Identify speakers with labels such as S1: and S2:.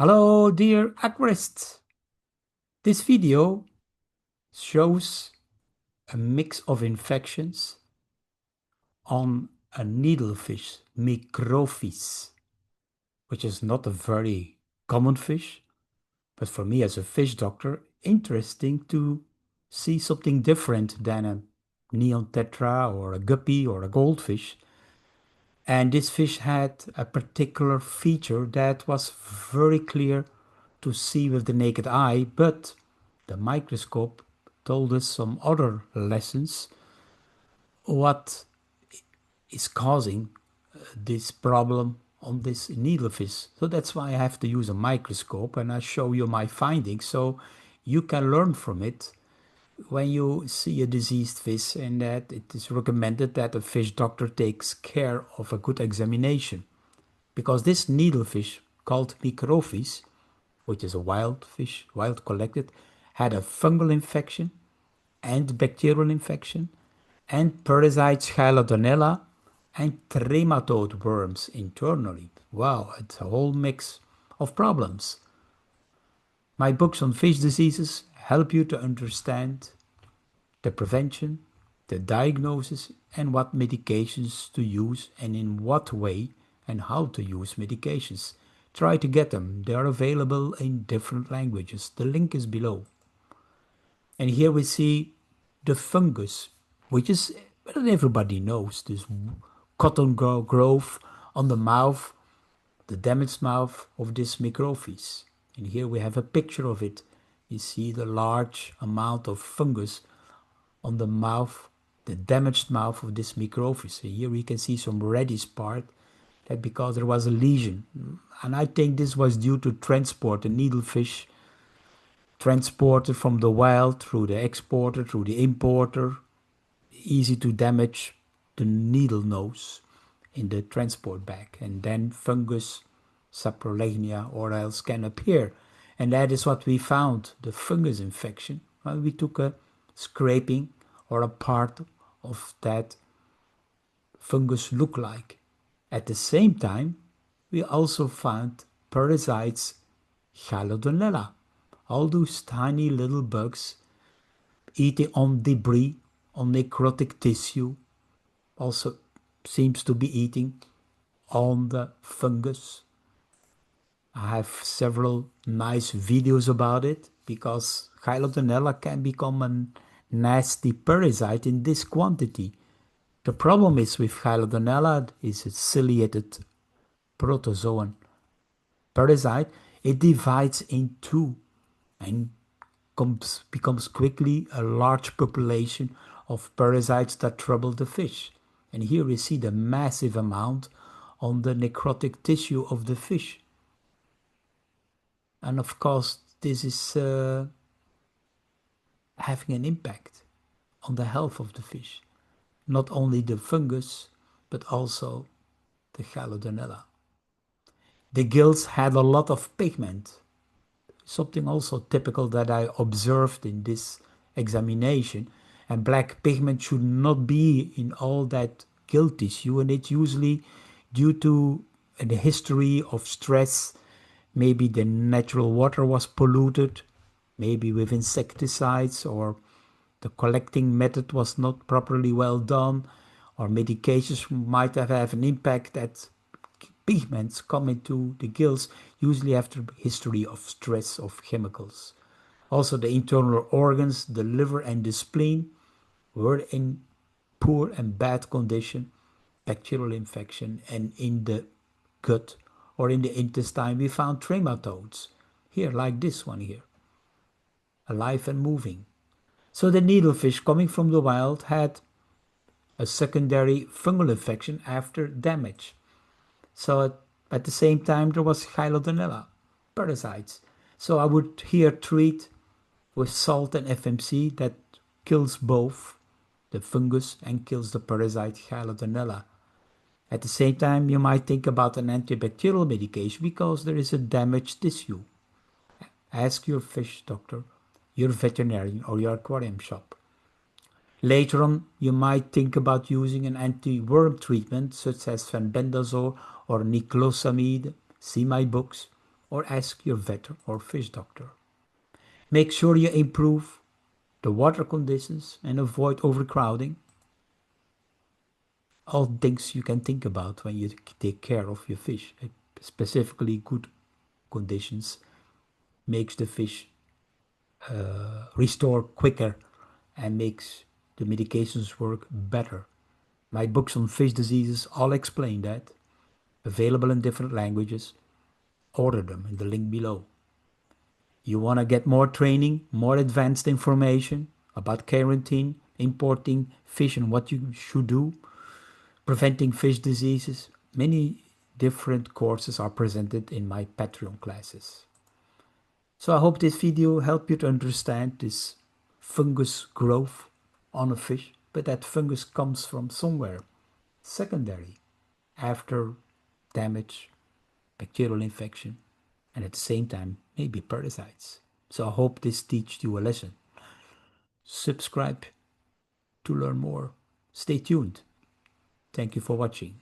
S1: Hello, dear aquarists. This video shows a mix of infections on a needlefish, Microphis, which is not a very common fish, but for me as a fish doctor, interesting to see something different than a neon tetra or a guppy or a goldfish. And this fish had a particular feature that was very clear to see with the naked eye, but the microscope told us some other lessons. What is causing this problem on this needlefish? So that's why I have to use a microscope and I show you my findings so you can learn from it when you see a diseased fish, and that it is recommended that a fish doctor takes care of a good examination. Because this needlefish called Microphis, which is a wild fish, wild collected, had a fungal infection and bacterial infection and parasites Chilodonella and Trematode worms internally. Wow, it's a whole mix of problems. My books on fish diseases help you to understand the prevention, the diagnosis, and what medications to use and in what way and how to use medications. Try to get them. They are available in different languages. The link is below. And here we see the fungus, which is well, everybody knows this cotton growth on the mouth, the damaged mouth of this Microphis. And here we have a picture of it. You see the large amount of fungus on the mouth, the damaged mouth of this Microphis. Here we can see some reddish part, that because there was a lesion. And I think this was due to transport, the needlefish transported from the wild through the exporter, through the importer. Easy to damage the needle nose in the transport bag. And then fungus, saprolegnia or else can appear. And that is what we found, the fungus infection. Well, we took a scraping or a part of that fungus look like. At the same time, we also found parasites Chilodonella, all those tiny little bugs eating on debris, on necrotic tissue, also seems to be eating on the fungus. I have several nice videos about it because Chilodonella can become a nasty parasite in this quantity. The problem is with Chilodonella is a ciliated protozoan parasite. It divides in two and becomes quickly a large population of parasites that trouble the fish. And here we see the massive amount on the necrotic tissue of the fish. And of course, this is having an impact on the health of the fish. Not only the fungus, but also the Chilodonella. The gills had a lot of pigment, something also typical that I observed in this examination. And black pigment should not be in all that gill tissue, and it's usually due to the history of stress. Maybe the natural water was polluted, maybe with insecticides, or the collecting method was not properly well done, or medications might have an impact that pigments come into the gills, usually after a history of stress of chemicals. Also, the internal organs, the liver and the spleen, were in poor and bad condition, bacterial infection, and in the gut or in the intestine we found trematodes. Here, like this one here, alive and moving. So the needlefish coming from the wild had a secondary fungal infection after damage. So at the same time there was Chilodonella parasites. So I would here treat with salt and FMC that kills both the fungus and kills the parasite Chilodonella. At the same time, you might think about an antibacterial medication because there is a damaged tissue. Ask your fish doctor, your veterinarian, or your aquarium shop. Later on, you might think about using an anti-worm treatment such as fenbendazole or niclosamide. See my books. or ask your vet or fish doctor. Make sure you improve the water conditions and avoid overcrowding. All things you can think about when you take care of your fish. Specifically, good conditions makes the fish restore quicker and makes the medications work better. My books on fish diseases all explain that. Available in different languages. Order them in the link below. You want to get more training, more advanced information about quarantine, importing fish and what you should do, preventing fish diseases. Many different courses are presented in my Patreon classes. So I hope this video helped you to understand this fungus growth on a fish, but that fungus comes from somewhere secondary after damage, bacterial infection, and at the same time maybe parasites. So I hope this teaches you a lesson. Subscribe to learn more. Stay tuned. Thank you for watching.